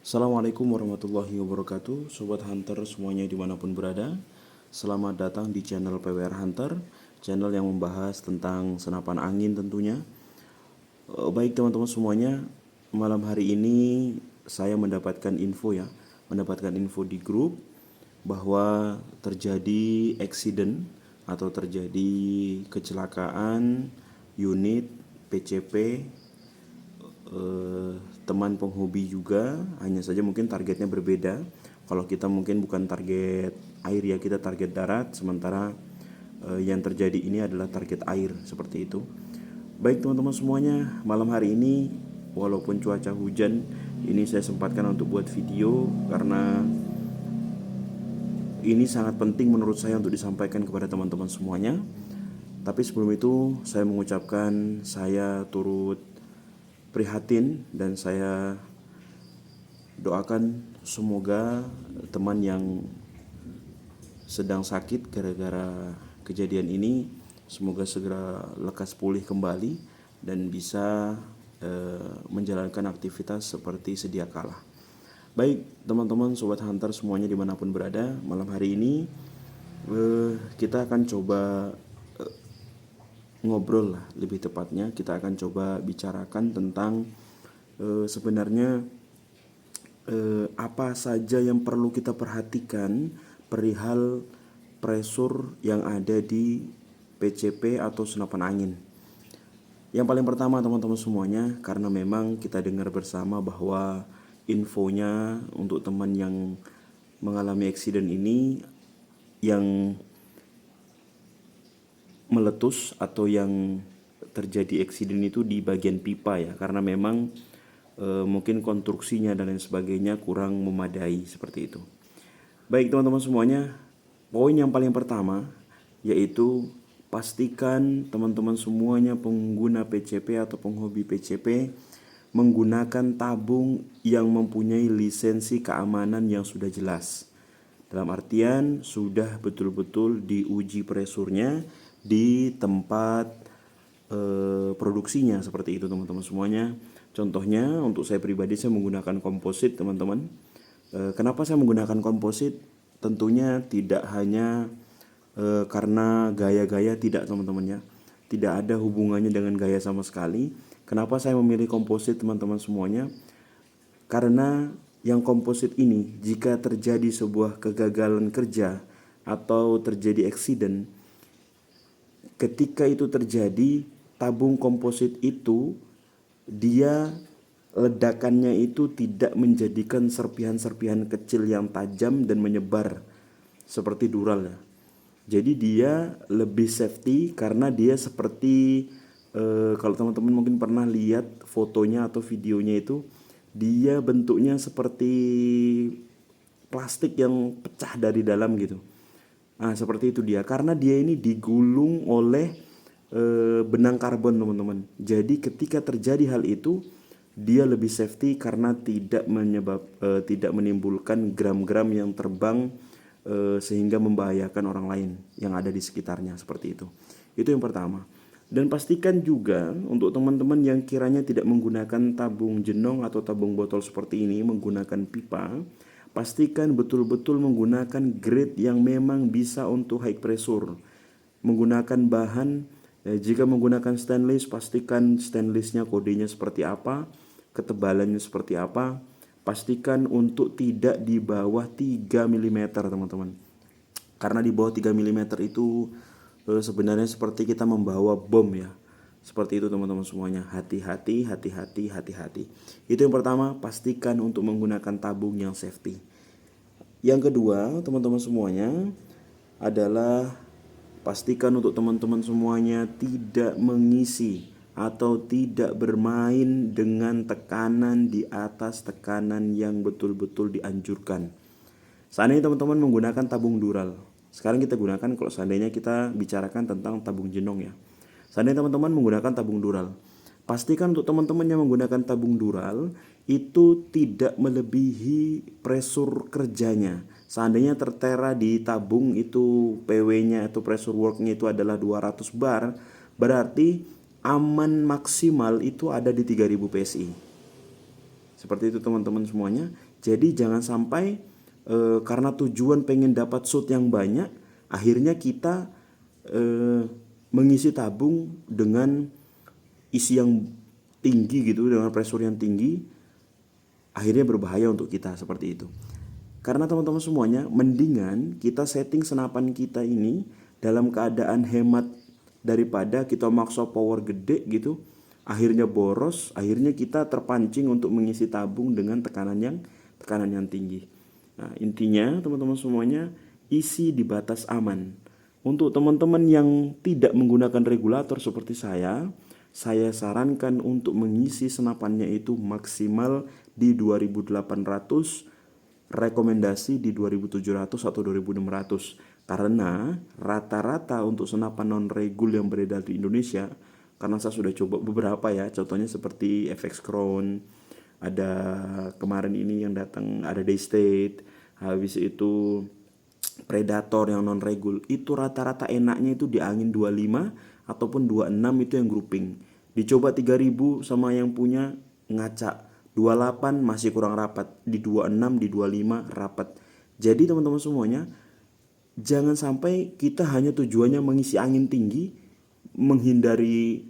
Assalamualaikum warahmatullahi wabarakatuh, Sobat Hunter semuanya dimanapun berada. Selamat datang di channel PWR Hunter, channel yang membahas tentang senapan angin tentunya. Baik teman-teman semuanya, malam hari ini saya mendapatkan info di grup bahwa terjadi accident atau terjadi kecelakaan unit PCP, teman penghobi juga, hanya saja mungkin targetnya berbeda. Kalau kita mungkin bukan target air ya, kita target darat, sementara yang terjadi ini adalah target air, seperti itu. Baik teman-teman semuanya, malam hari ini walaupun cuaca hujan, ini saya sempatkan untuk buat video karena ini sangat penting menurut saya untuk disampaikan kepada teman-teman semuanya. Tapi sebelum itu saya mengucapkan saya turut prihatin dan saya doakan semoga teman yang sedang sakit gara-gara kejadian ini semoga segera lekas pulih kembali dan bisa menjalankan aktivitas seperti sedia kala. Baik teman-teman Sobat Hunter semuanya dimanapun berada, malam hari ini kita akan coba ngobrol lah, lebih tepatnya kita akan coba bicarakan tentang sebenarnya apa saja yang perlu kita perhatikan perihal pressure yang ada di PCP atau senapan angin. Yang paling pertama teman-teman semuanya, karena memang kita dengar bersama bahwa infonya untuk teman yang mengalami accident ini yang meletus atau yang terjadi accident itu di bagian pipa ya, karena memang mungkin konstruksinya dan lain sebagainya kurang memadai seperti itu. Baik teman-teman semuanya, poin yang paling pertama yaitu pastikan teman-teman semuanya pengguna PCP atau penghobi PCP menggunakan tabung yang mempunyai lisensi keamanan yang sudah jelas. Dalam artian sudah betul-betul diuji presurnya di tempat produksinya, seperti itu teman-teman semuanya. Contohnya untuk saya pribadi saya menggunakan komposit teman-teman. Kenapa saya menggunakan komposit? Tentunya tidak hanya karena gaya-gaya, tidak teman-teman ya. Tidak ada hubungannya dengan gaya sama sekali. Kenapa saya memilih komposit teman-teman semuanya? Karena yang komposit ini jika terjadi sebuah kegagalan kerja atau terjadi accident, ketika itu terjadi, tabung komposit itu dia ledakannya itu tidak menjadikan serpihan-serpihan kecil yang tajam dan menyebar seperti dural ya. Jadi dia lebih safety karena dia seperti kalau teman-teman mungkin pernah lihat fotonya atau videonya itu, dia bentuknya seperti plastik yang pecah dari dalam gitu. Nah seperti itu dia, karena dia ini digulung oleh benang karbon teman-teman. Jadi ketika terjadi hal itu dia lebih safety karena tidak menimbulkan gram-gram yang terbang sehingga membahayakan orang lain yang ada di sekitarnya, seperti itu. Itu yang pertama. Dan pastikan juga untuk teman-teman yang kiranya tidak menggunakan tabung jenong atau tabung botol seperti ini, menggunakan pipa, pastikan betul-betul menggunakan grade yang memang bisa untuk high pressure. Menggunakan bahan, jika menggunakan stainless, pastikan stainlessnya kodenya seperti apa, ketebalannya seperti apa. Pastikan untuk tidak di bawah 3 mm teman-teman. Karena di bawah 3 mm itu sebenarnya seperti kita membawa bom ya. Seperti itu teman-teman semuanya. Hati-hati, hati-hati, hati-hati. Itu yang pertama, pastikan untuk menggunakan tabung yang safety. Yang kedua teman-teman semuanya adalah pastikan untuk teman-teman semuanya tidak mengisi atau tidak bermain dengan tekanan di atas tekanan yang betul-betul dianjurkan. Seandainya teman-teman menggunakan tabung dural, sekarang kita gunakan, kalau seandainya kita bicarakan tentang tabung jenong ya. Seandainya teman-teman menggunakan tabung dural, pastikan untuk teman-teman yang menggunakan tabung dural itu tidak melebihi pressure kerjanya. Seandainya tertera di tabung itu PW-nya atau pressure work-nya itu adalah 200 bar, berarti aman maksimal itu ada di 3000 PSI. Seperti itu teman-teman semuanya. Jadi jangan sampai karena tujuan pengen dapat shoot yang banyak, akhirnya kita mengisi tabung dengan isi yang tinggi gitu, dengan pressure yang tinggi, akhirnya berbahaya untuk kita seperti itu. Karena teman-teman semuanya, mendingan kita setting senapan kita ini dalam keadaan hemat daripada kita maksa power gede gitu, akhirnya boros, akhirnya kita terpancing untuk mengisi tabung dengan tekanan yang tinggi. Nah, intinya teman-teman semuanya, isi di batas aman. Untuk teman-teman yang tidak menggunakan regulator seperti saya sarankan untuk mengisi senapannya itu maksimal di 2800, rekomendasi di 2700 atau 2600. Karena rata-rata untuk senapan non-regul yang beredar di Indonesia, karena saya sudah coba beberapa ya, contohnya seperti FX Crown, ada kemarin ini yang datang, ada Daystate, habis itu Predator yang non regul, itu rata-rata enaknya itu di angin 25 ataupun 26, itu yang grouping. Dicoba 3000 sama yang punya ngaca, 28 masih kurang rapat, di 26 di 25 rapat. Jadi teman-teman semuanya, jangan sampai kita hanya tujuannya mengisi angin tinggi, menghindari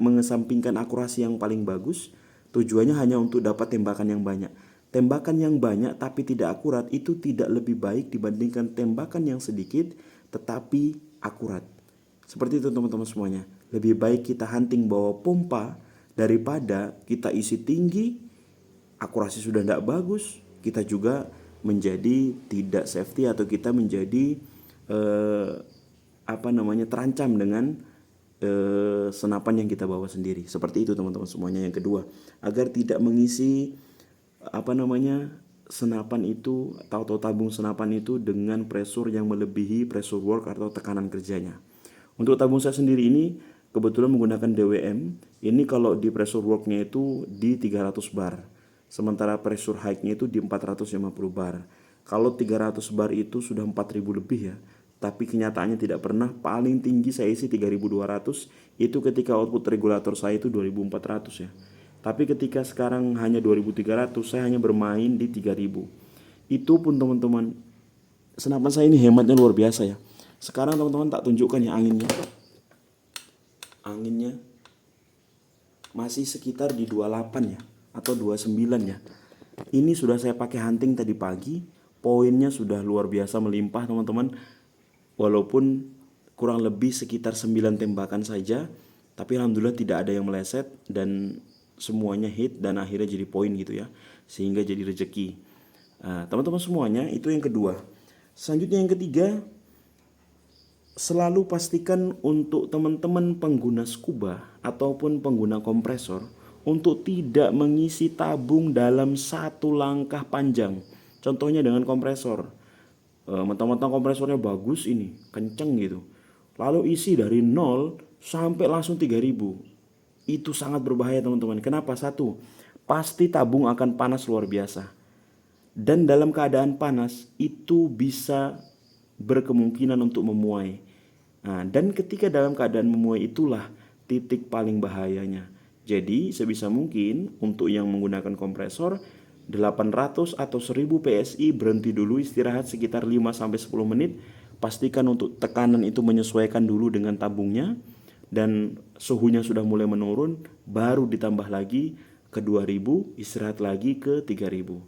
mengesampingkan akurasi yang paling bagus. Tujuannya hanya untuk dapat tembakan yang banyak. Tembakan yang banyak tapi tidak akurat itu tidak lebih baik dibandingkan tembakan yang sedikit tetapi akurat. Seperti itu teman-teman semuanya. Lebih baik kita hunting bawa pompa daripada kita isi tinggi, akurasi sudah tidak bagus, kita juga menjadi tidak safety atau kita menjadi terancam dengan senapan yang kita bawa sendiri. Seperti itu teman-teman semuanya. Yang kedua, agar tidak mengisi senapan itu atau tabung senapan itu dengan pressure yang melebihi pressure work atau tekanan kerjanya. Untuk tabung saya sendiri ini kebetulan menggunakan DWM. Ini kalau di pressure worknya itu di 300 bar, sementara pressure high-nya itu di 450 bar. Kalau 300 bar itu sudah 4000 lebih ya, tapi kenyataannya tidak pernah. Paling tinggi saya isi 3200, itu ketika output regulator saya itu 2400 ya. Tapi ketika sekarang hanya 2300, saya hanya bermain di 3000. Itu pun teman-teman, senapan saya ini hematnya luar biasa ya. Sekarang teman-teman tak tunjukkan ya anginnya. Anginnya masih sekitar di 28 ya, atau 29 ya. Ini sudah saya pakai hunting tadi pagi. Poinnya sudah luar biasa melimpah teman-teman. Walaupun kurang lebih sekitar 9 tembakan saja, tapi alhamdulillah tidak ada yang meleset dan semuanya hit dan akhirnya jadi poin gitu ya, sehingga jadi rezeki. Nah, teman-teman semuanya, itu yang kedua. Selanjutnya yang ketiga, selalu pastikan untuk teman-teman pengguna scuba ataupun pengguna kompresor untuk tidak mengisi tabung dalam satu langkah panjang. Contohnya dengan kompresor, mentang-mentang kompresornya bagus ini, kenceng gitu, lalu isi dari 0 sampai langsung 3000. Itu sangat berbahaya teman-teman. Kenapa? Satu, pasti tabung akan panas luar biasa. Dan dalam keadaan panas itu bisa berkemungkinan untuk memuai. Nah, dan ketika dalam keadaan memuai itulah titik paling bahayanya. Jadi sebisa mungkin untuk yang menggunakan kompresor 800 atau 1000 PSI berhenti dulu, istirahat sekitar 5-10 menit. Pastikan untuk tekanan itu menyesuaikan dulu dengan tabungnya, dan suhunya sudah mulai menurun, baru ditambah lagi ke 2000, istirahat lagi ke 3000.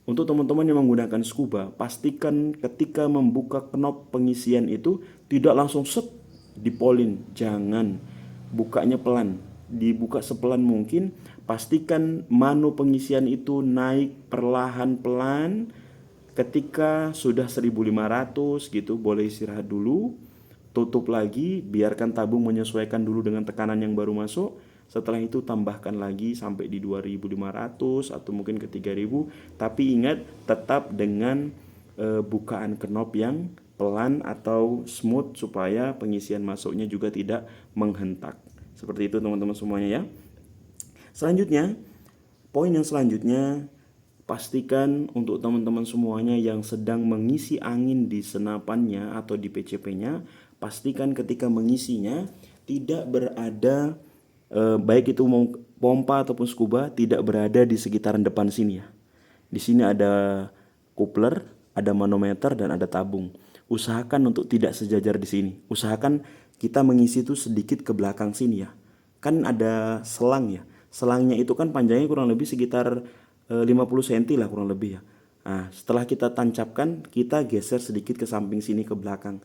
Untuk teman-teman yang menggunakan scuba, pastikan ketika membuka knop pengisian itu tidak langsung set dipolin. Jangan, bukanya pelan, dibuka sepelan mungkin. Pastikan manu pengisian itu naik perlahan-pelan. Ketika sudah 1500 gitu, boleh istirahat dulu, tutup lagi, biarkan tabung menyesuaikan dulu dengan tekanan yang baru masuk. Setelah itu tambahkan lagi sampai di 2500 atau mungkin ke 3000. Tapi ingat, tetap dengan bukaan knob yang pelan atau smooth supaya pengisian masuknya juga tidak menghentak. Seperti itu teman-teman semuanya ya. Selanjutnya, poin yang selanjutnya, pastikan untuk teman-teman semuanya yang sedang mengisi angin di senapannya atau di PCP-nya, pastikan ketika mengisinya tidak berada baik itu mau pompa ataupun scuba tidak berada di sekitaran depan sini ya. Di sini ada coupler, ada manometer dan ada tabung. Usahakan untuk tidak sejajar di sini. Usahakan kita mengisi itu sedikit ke belakang sini ya. Kan ada selang ya. Selangnya itu kan panjangnya kurang lebih sekitar 50 cm lah kurang lebih ya. Nah, setelah kita tancapkan, kita geser sedikit ke samping sini ke belakang.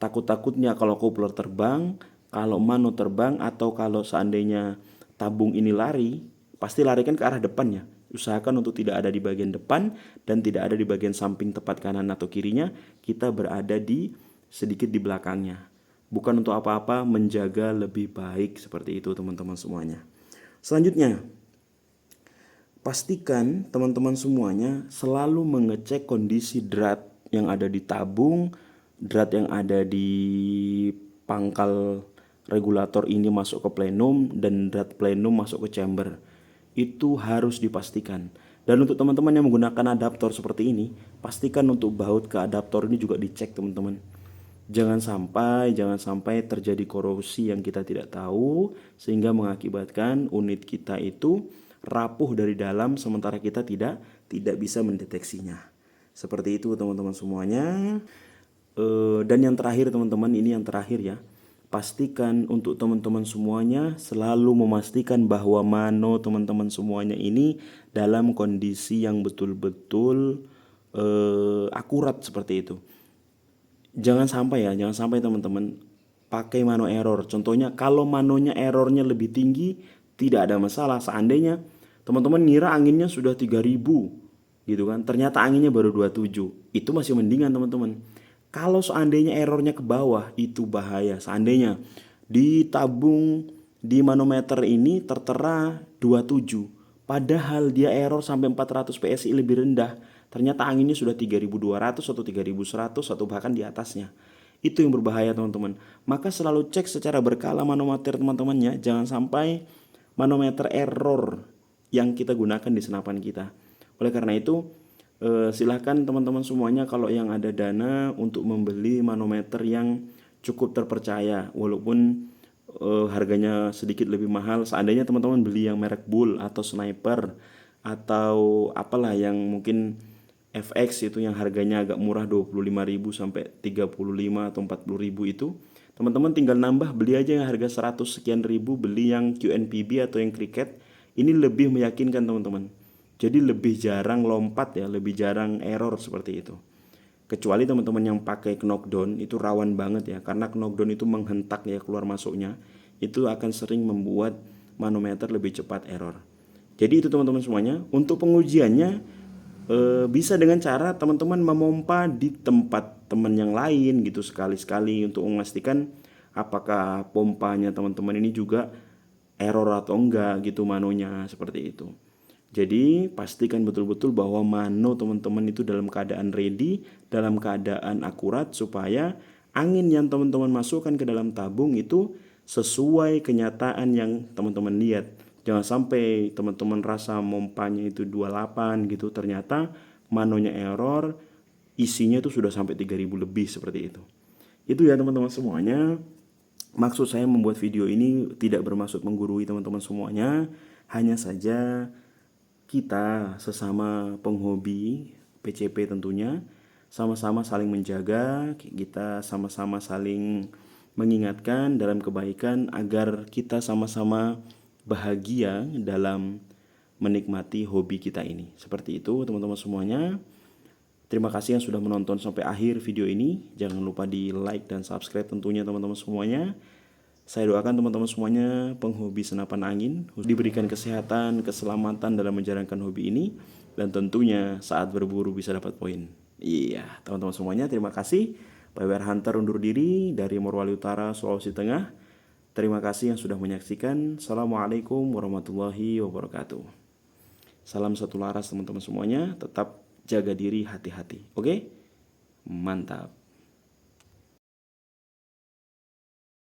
Takut-takutnya kalau coupler terbang, kalau mano terbang, atau kalau seandainya tabung ini lari, pasti lari kan ke arah depan ya. Usahakan untuk tidak ada di bagian depan dan tidak ada di bagian samping tepat kanan atau kirinya. Kita berada di sedikit di belakangnya. Bukan untuk apa-apa, menjaga lebih baik seperti itu teman-teman semuanya. Selanjutnya, pastikan teman-teman semuanya selalu mengecek kondisi drat yang ada di tabung, drat yang ada di pangkal regulator ini masuk ke plenum, dan drat plenum masuk ke chamber. Itu harus dipastikan. Dan untuk teman-teman yang menggunakan adaptor seperti ini, pastikan untuk baut ke adaptor ini juga dicek teman-teman. Jangan sampai terjadi korosi yang kita tidak tahu sehingga mengakibatkan unit kita itu rapuh dari dalam sementara kita tidak bisa mendeteksinya. Seperti itu teman-teman semuanya. Dan yang terakhir teman-teman, ini yang terakhir ya. Pastikan untuk teman-teman semuanya selalu memastikan bahwa mano teman-teman semuanya ini dalam kondisi yang betul-betul akurat seperti itu. Jangan sampai teman-teman pakai mano error. Contohnya kalau manonya errornya lebih tinggi, tidak ada masalah. Seandainya teman-teman ngira anginnya sudah 3000 gitu kan, ternyata anginnya baru 27, itu masih mendingan teman-teman. Kalau seandainya errornya ke bawah, itu bahaya. Seandainya di tabung di manometer ini tertera 27, padahal dia error sampai 400 PSI lebih rendah, ternyata anginnya sudah 3200 atau 3100 atau bahkan di atasnya. Itu yang berbahaya teman-teman. Maka selalu cek secara berkala manometer teman-temannya. Jangan sampai manometer error yang kita gunakan di senapan kita. Oleh karena itu, silahkan teman-teman semuanya kalau yang ada dana untuk membeli manometer yang cukup terpercaya, walaupun harganya sedikit lebih mahal. Seandainya teman-teman beli yang merek Bull atau Sniper atau apalah yang mungkin FX itu yang harganya agak murah 25.000 sampai 35 atau 40.000 itu, teman-teman tinggal nambah beli aja yang harga 100 sekian ribu, beli yang QNPB atau yang Cricket. Ini lebih meyakinkan teman-teman. Jadi lebih jarang lompat ya, lebih jarang error seperti itu. Kecuali teman-teman yang pakai knockdown, itu rawan banget ya, karena knockdown itu menghentak ya keluar masuknya. Itu akan sering membuat manometer lebih cepat error. Jadi itu teman-teman semuanya. Untuk pengujiannya bisa dengan cara teman-teman memompa di tempat teman yang lain gitu sekali-sekali untuk memastikan apakah pompanya teman-teman ini juga error atau enggak gitu manonya, seperti itu. Jadi pastikan betul-betul bahwa mano teman-teman itu dalam keadaan ready, dalam keadaan akurat, supaya angin yang teman-teman masukkan ke dalam tabung itu sesuai kenyataan yang teman-teman lihat. Jangan sampai teman-teman rasa mompanya itu 28 gitu, ternyata manonya error, isinya itu sudah sampai 3000 lebih seperti itu. Itu ya teman-teman semuanya. Maksud saya membuat video ini tidak bermaksud menggurui teman-teman semuanya, hanya saja kita sesama penghobi PCP tentunya sama-sama saling menjaga, kita sama-sama saling mengingatkan dalam kebaikan agar kita sama-sama bahagia dalam menikmati hobi kita ini. Seperti itu teman-teman semuanya. Terima kasih yang sudah menonton sampai akhir video ini. Jangan lupa di like dan subscribe tentunya teman-teman semuanya. Saya doakan teman-teman semuanya penghobi senapan angin diberikan kesehatan, keselamatan dalam menjalankan hobi ini, dan tentunya saat berburu bisa dapat poin. Iya, teman-teman semuanya, terima kasih. PWR Hunter undur diri dari Morowali Utara, Sulawesi Tengah. Terima kasih yang sudah menyaksikan. Assalamualaikum warahmatullahi wabarakatuh. Salam satu laras teman-teman semuanya. Tetap jaga diri, hati-hati. Oke? Mantap.